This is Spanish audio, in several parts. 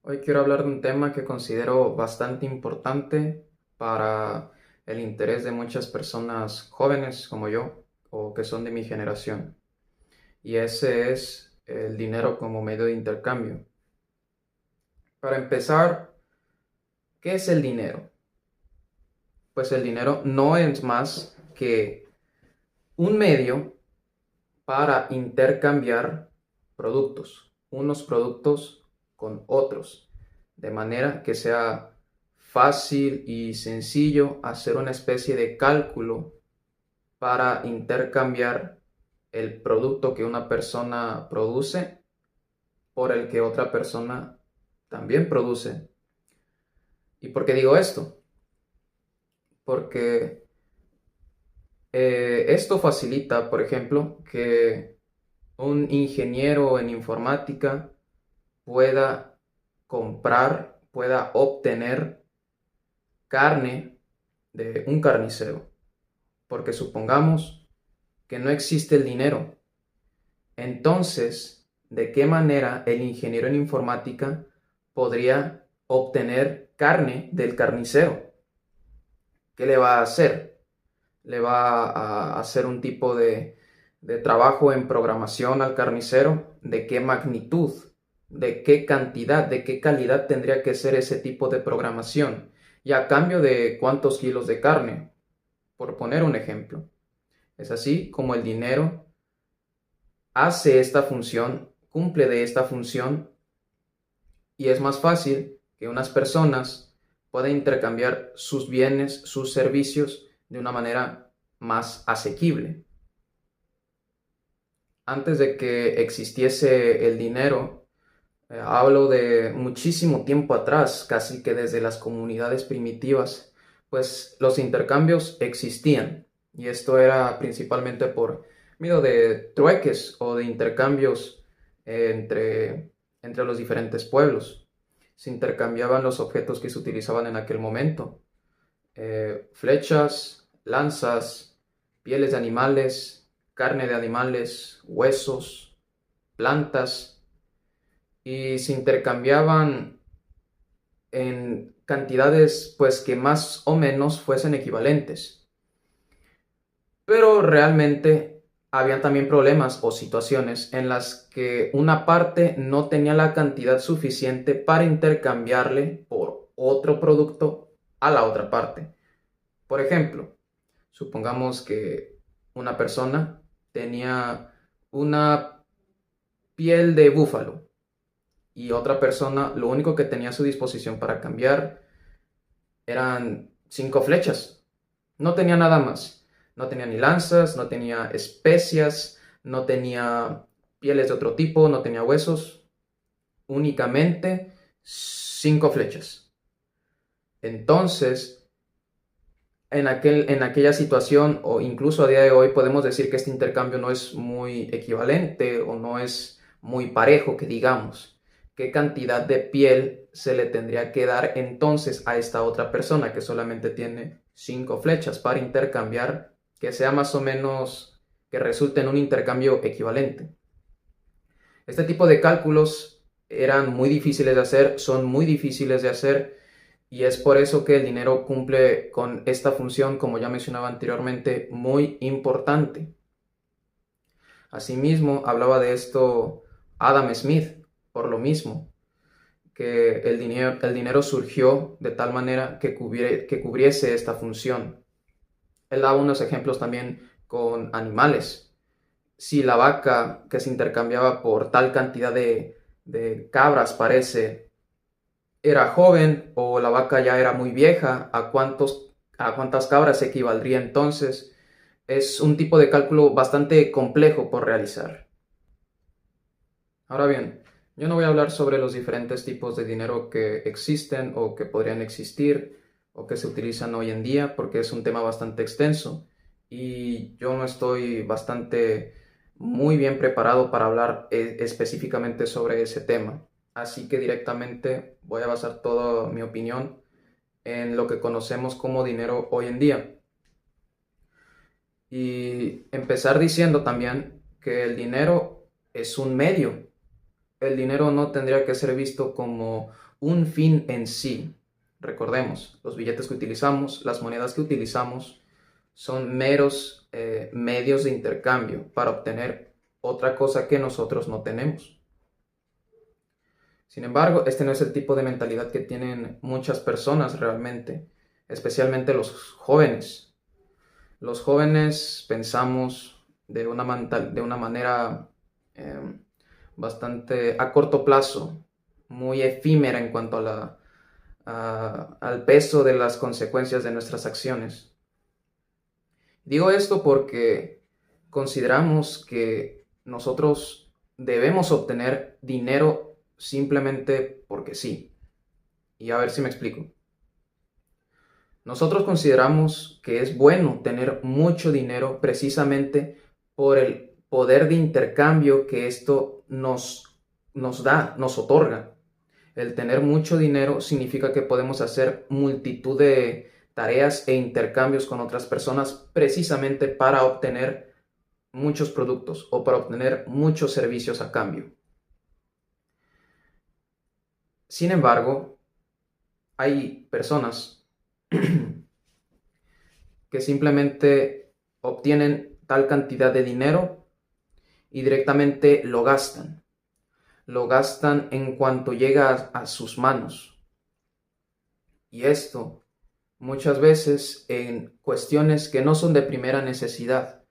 Hoy quiero hablar de un tema que considero bastante importante para el interés de muchas personas jóvenes como yo o que son de mi generación. Y ese es el dinero como medio de intercambio. Para empezar, ¿qué es el dinero? Pues el dinero no es más que un medio para intercambiar productos, unos productos con otros, de manera que sea fácil y sencillo hacer una especie de cálculo para intercambiar el producto que una persona produce por el que otra persona también produce. ¿Y por qué digo esto? Porque esto facilita, por ejemplo, que un ingeniero en informática pueda comprar, pueda obtener carne de un carnicero. Porque supongamos que no existe el dinero. Entonces, ¿de qué manera el ingeniero en informática podría obtener carne del carnicero? ¿Qué le va a hacer? ¿Le va a hacer un tipo de trabajo en programación al carnicero? ¿De qué magnitud? ¿De qué cantidad? ¿De qué calidad tendría que ser ese tipo de programación? ¿Y a cambio de cuántos kilos de carne? Por poner un ejemplo. Es así como el dinero hace esta función, cumple de esta función, y es más fácil que unas personas puedan intercambiar sus bienes, sus servicios de una manera más asequible. Antes de que existiese el dinero, hablo de muchísimo tiempo atrás, casi que desde las comunidades primitivas, pues los intercambios existían, y esto era principalmente por medio de trueques o de intercambios entre los diferentes pueblos. Se intercambiaban los objetos que se utilizaban en aquel momento: flechas, lanzas, pieles de animales, carne de animales, huesos, plantas, y se intercambiaban en cantidades pues que más o menos fuesen equivalentes. Pero realmente habían también problemas o situaciones en las que una parte no tenía la cantidad suficiente para intercambiarle por otro producto a la otra parte. Por ejemplo, supongamos que una persona tenía una piel de búfalo y otra persona lo único que tenía a su disposición para cambiar eran 5 flechas. No tenía nada más. No tenía ni lanzas, no tenía especias, no tenía pieles de otro tipo, no tenía huesos. Únicamente 5 flechas. Entonces, en aquella situación, o incluso a día de hoy, podemos decir que este intercambio no es muy equivalente o no es muy parejo, que digamos. ¿Qué cantidad de piel se le tendría que dar entonces a esta otra persona que solamente tiene 5 flechas para intercambiar, que sea más o menos, que resulte en un intercambio equivalente? Este tipo de cálculos eran muy difíciles de hacer, son muy difíciles de hacer, y es por eso que el dinero cumple con esta función, como ya mencionaba anteriormente, muy importante. Asimismo, hablaba de esto Adam Smith, por lo mismo, que el dinero surgió de tal manera que cubriese esta función. Él daba unos ejemplos también con animales. Si la vaca que se intercambiaba por tal cantidad de cabras, parece, era joven, o la vaca ya era muy vieja, a cuántas cabras equivaldría entonces. Es un tipo de cálculo bastante complejo por realizar. Ahora bien, yo no voy a hablar sobre los diferentes tipos de dinero que existen o que podrían existir o que se utilizan hoy en día, porque es un tema bastante extenso y yo no estoy bastante muy bien preparado para hablar específicamente sobre ese tema. Así que directamente voy a basar toda mi opinión en lo que conocemos como dinero hoy en día. Y empezar diciendo también que el dinero es un medio. el dinero no tendría que ser visto como un fin en sí. Recordemos, los billetes que utilizamos, las monedas que utilizamos, son meros medios de intercambio para obtener otra cosa que nosotros no tenemos. Sin embargo, este no es el tipo de mentalidad que tienen muchas personas realmente, especialmente los jóvenes. Los jóvenes pensamos de una manera bastante a corto plazo, muy efímera en cuanto al peso de las consecuencias de nuestras acciones. Digo esto porque consideramos que nosotros debemos obtener dinero simplemente porque sí. Y a ver si me explico. Nosotros consideramos que es bueno tener mucho dinero precisamente por el poder de intercambio que esto nos da, nos otorga. El tener mucho dinero significa que podemos hacer multitud de tareas e intercambios con otras personas precisamente para obtener muchos productos o para obtener muchos servicios a cambio. Sin embargo, hay personas que simplemente obtienen tal cantidad de dinero y directamente lo gastan. Lo gastan en cuanto llega a sus manos. Y esto muchas veces en cuestiones que no son de primera necesidad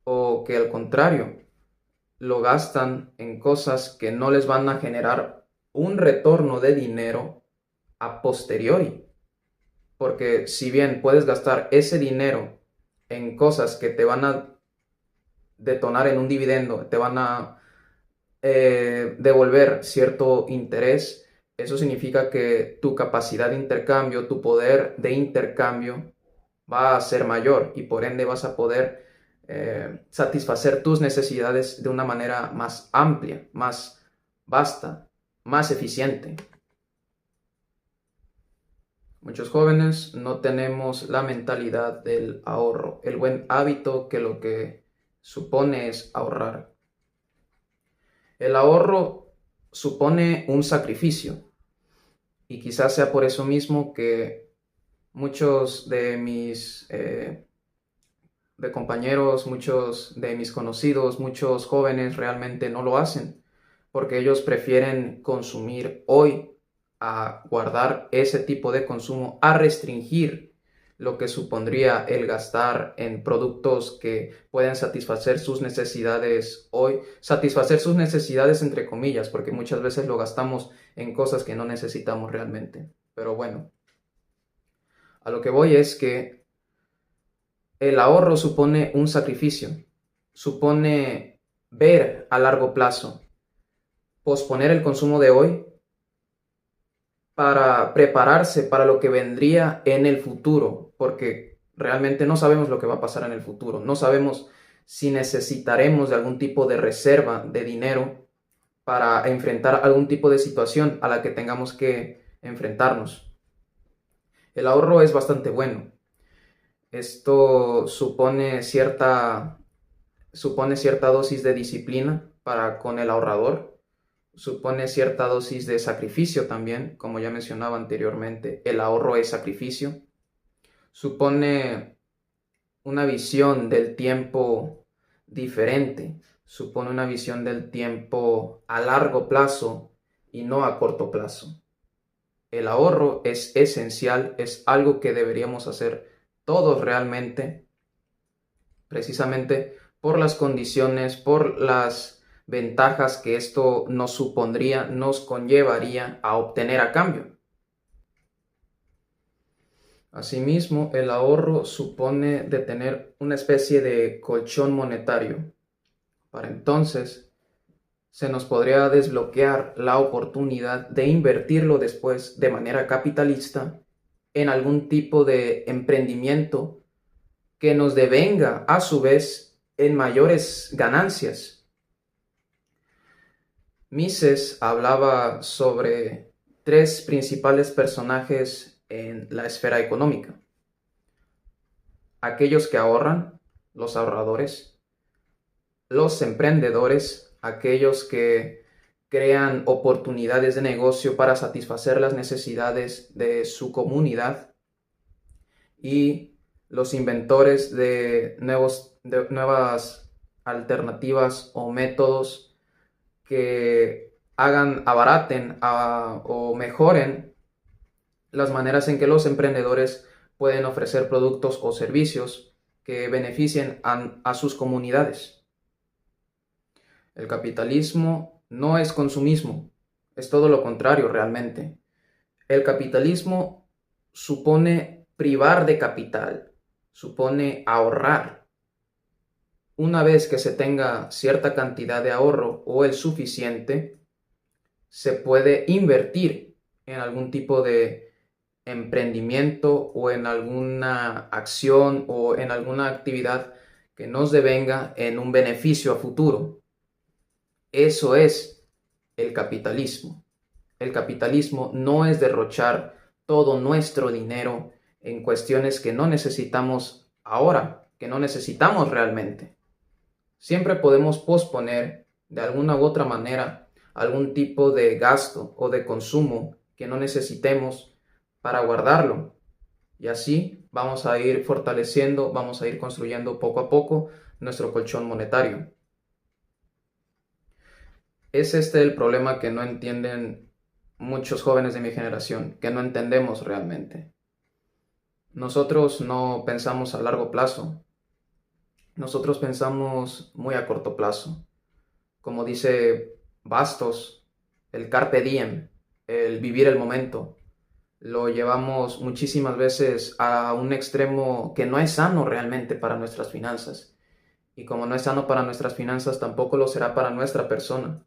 o que al contrario lo gastan en cosas que no les van a generar un retorno de dinero a posteriori. Porque si bien puedes gastar ese dinero en cosas que te van a detonar en un dividendo, te van a devolver cierto interés, eso significa que tu capacidad de intercambio, tu poder de intercambio va a ser mayor y por ende vas a poder satisfacer tus necesidades de una manera más amplia, más vasta, más eficiente. Muchos jóvenes no tenemos la mentalidad del ahorro, el buen hábito que lo que supone es ahorrar. El ahorro supone un sacrificio y quizás sea por eso mismo que muchos de mis de compañeros, muchos de mis conocidos, muchos jóvenes realmente no lo hacen porque ellos prefieren consumir hoy a guardar ese tipo de consumo, a restringir lo que supondría el gastar en productos que pueden satisfacer sus necesidades hoy, satisfacer sus necesidades entre comillas, porque muchas veces lo gastamos en cosas que no necesitamos realmente. Pero bueno, a lo que voy es que el ahorro supone un sacrificio, supone ver a largo plazo, posponer el consumo de hoy para prepararse para lo que vendría en el futuro, porque realmente no sabemos lo que va a pasar en el futuro, no sabemos si necesitaremos de algún tipo de reserva de dinero para enfrentar algún tipo de situación a la que tengamos que enfrentarnos. El ahorro es bastante bueno. Esto supone cierta dosis de disciplina para con el ahorrador. Supone cierta dosis de sacrificio también, como ya mencionaba anteriormente, el ahorro es sacrificio. Supone una visión del tiempo diferente, supone una visión del tiempo a largo plazo y no a corto plazo. El ahorro es esencial, es algo que deberíamos hacer todos realmente, precisamente por las condiciones, por las ventajas que esto nos supondría, nos conllevaría a obtener a cambio. Asimismo, el ahorro supone de tener una especie de colchón monetario. Para entonces, se nos podría desbloquear la oportunidad de invertirlo después de manera capitalista en algún tipo de emprendimiento que nos devenga a su vez en mayores ganancias. Mises hablaba sobre tres principales personajes en la esfera económica: aquellos que ahorran, los ahorradores; los emprendedores, aquellos que crean oportunidades de negocio para satisfacer las necesidades de su comunidad, y los inventores de nuevas alternativas o métodos que abaraten o mejoren las maneras en que los emprendedores pueden ofrecer productos o servicios que beneficien a sus comunidades. El capitalismo no es consumismo, es todo lo contrario realmente. El capitalismo supone privar de capital, supone ahorrar. Una vez que se tenga cierta cantidad de ahorro o el suficiente, se puede invertir en algún tipo de emprendimiento o en alguna acción o en alguna actividad que nos devenga en un beneficio a futuro. Eso es el capitalismo. El capitalismo no es derrochar todo nuestro dinero en cuestiones que no necesitamos ahora, que no necesitamos realmente. Siempre podemos posponer de alguna u otra manera algún tipo de gasto o de consumo que no necesitemos para guardarlo. Y así vamos a ir fortaleciendo, vamos a ir construyendo poco a poco nuestro colchón monetario. Es este el problema que no entienden muchos jóvenes de mi generación, que no entendemos realmente. Nosotros no pensamos a largo plazo, nosotros pensamos muy a corto plazo. Como dice Bastos, el carpe diem, el vivir el momento, lo llevamos muchísimas veces a un extremo que no es sano realmente para nuestras finanzas. Y como no es sano para nuestras finanzas, tampoco lo será para nuestra persona.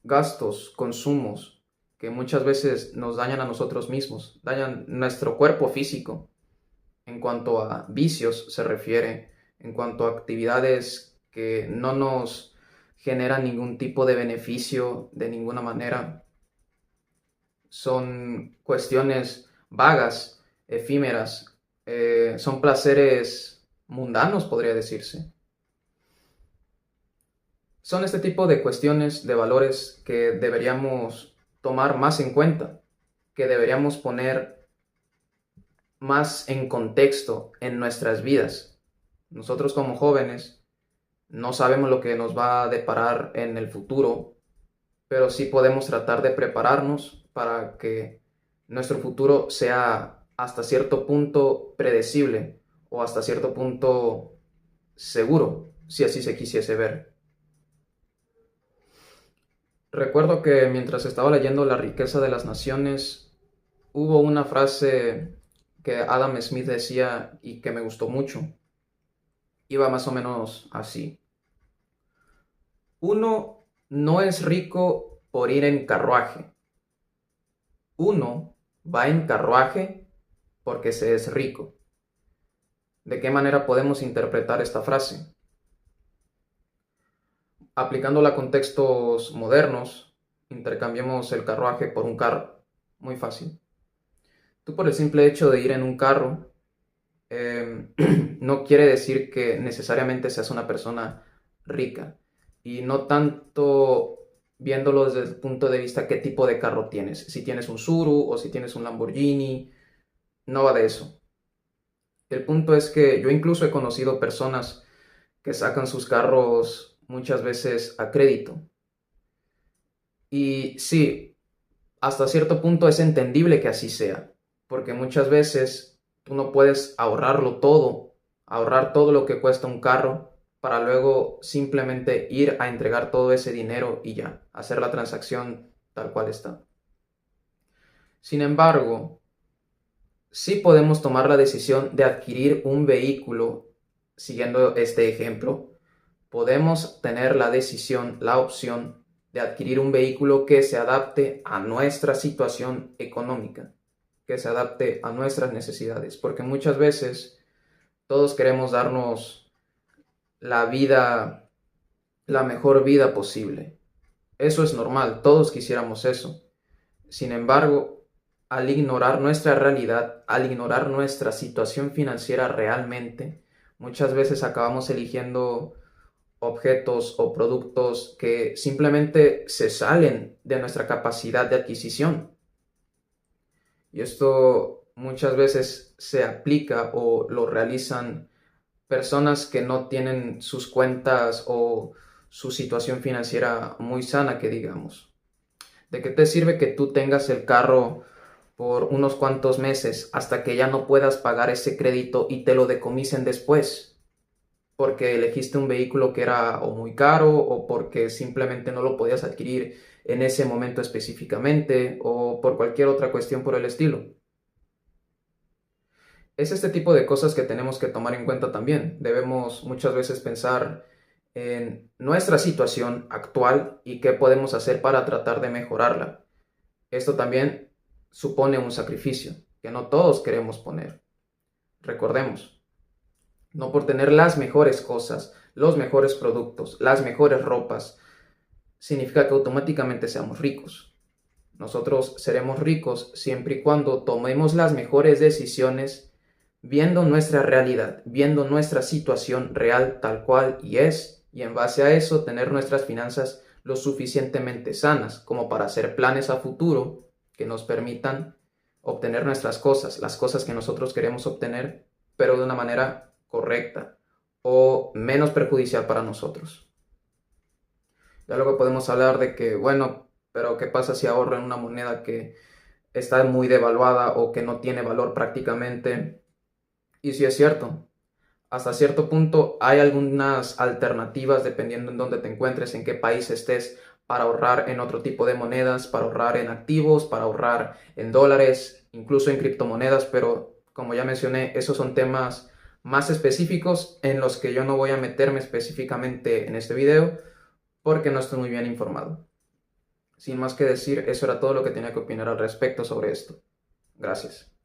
Gastos, consumos, que muchas veces nos dañan a nosotros mismos, dañan nuestro cuerpo físico, en cuanto a vicios se refiere, en cuanto a actividades que no nos generan ningún tipo de beneficio de ninguna manera. Son cuestiones vagas, efímeras, son placeres mundanos, podría decirse. Son este tipo de cuestiones, de valores que deberíamos tomar más en cuenta, que deberíamos poner más en contexto en nuestras vidas. Nosotros como jóvenes no sabemos lo que nos va a deparar en el futuro, pero sí podemos tratar de prepararnos para que nuestro futuro sea hasta cierto punto predecible o hasta cierto punto seguro, si así se quisiese ver. Recuerdo que mientras estaba leyendo La riqueza de las naciones, hubo una frase que Adam Smith decía y que me gustó mucho. Iba más o menos así. Uno no es rico por ir en carruaje. Uno va en carruaje porque se es rico. ¿De qué manera podemos interpretar esta frase? Aplicándola a contextos modernos, intercambiemos el carruaje por un carro. Muy fácil. Tú, por el simple hecho de ir en un carro, no quiere decir que necesariamente seas una persona rica. Y no tanto viéndolo desde el punto de vista qué tipo de carro tienes. Si tienes un Tsuru o si tienes un Lamborghini, no va de eso. El punto es que yo incluso he conocido personas que sacan sus carros muchas veces a crédito. Y sí, hasta cierto punto es entendible que así sea, porque muchas veces tú no puedes ahorrar todo lo que cuesta un carro para luego simplemente ir a entregar todo ese dinero y ya, hacer la transacción tal cual está. Sin embargo, sí podemos tomar la decisión de adquirir un vehículo, siguiendo este ejemplo, podemos tener la decisión, la opción de adquirir un vehículo que se adapte a nuestra situación económica, que se adapte a nuestras necesidades, porque muchas veces todos queremos darnos la vida, la mejor vida posible. Eso es normal, todos quisiéramos eso. Sin embargo, al ignorar nuestra realidad, al ignorar nuestra situación financiera realmente, muchas veces acabamos eligiendo objetos o productos que simplemente se salen de nuestra capacidad de adquisición. Y esto muchas veces se aplica o lo realizan personas que no tienen sus cuentas o su situación financiera muy sana, que digamos. ¿De qué te sirve que tú tengas el carro por unos cuantos meses hasta que ya no puedas pagar ese crédito y te lo decomisen después? Porque elegiste un vehículo que era o muy caro o porque simplemente no lo podías adquirir en ese momento específicamente o por cualquier otra cuestión por el estilo. Es este tipo de cosas que tenemos que tomar en cuenta también. Debemos muchas veces pensar en nuestra situación actual y qué podemos hacer para tratar de mejorarla. Esto también supone un sacrificio que no todos queremos poner. Recordemos, no por tener las mejores cosas, los mejores productos, las mejores ropas, significa que automáticamente seamos ricos. Nosotros seremos ricos siempre y cuando tomemos las mejores decisiones viendo nuestra realidad, viendo nuestra situación real tal cual y es, y en base a eso tener nuestras finanzas lo suficientemente sanas como para hacer planes a futuro que nos permitan obtener nuestras cosas, las cosas que nosotros queremos obtener, pero de una manera correcta o menos perjudicial para nosotros. Ya luego podemos hablar de que, bueno, pero ¿qué pasa si ahorro en una moneda que está muy devaluada o que no tiene valor prácticamente? Y sí es cierto, hasta cierto punto hay algunas alternativas dependiendo en dónde te encuentres, en qué país estés, para ahorrar en otro tipo de monedas, para ahorrar en activos, para ahorrar en dólares, incluso en criptomonedas, pero como ya mencioné, esos son temas más específicos en los que yo no voy a meterme específicamente en este video porque no estoy muy bien informado. Sin más que decir, eso era todo lo que tenía que opinar al respecto sobre esto. Gracias.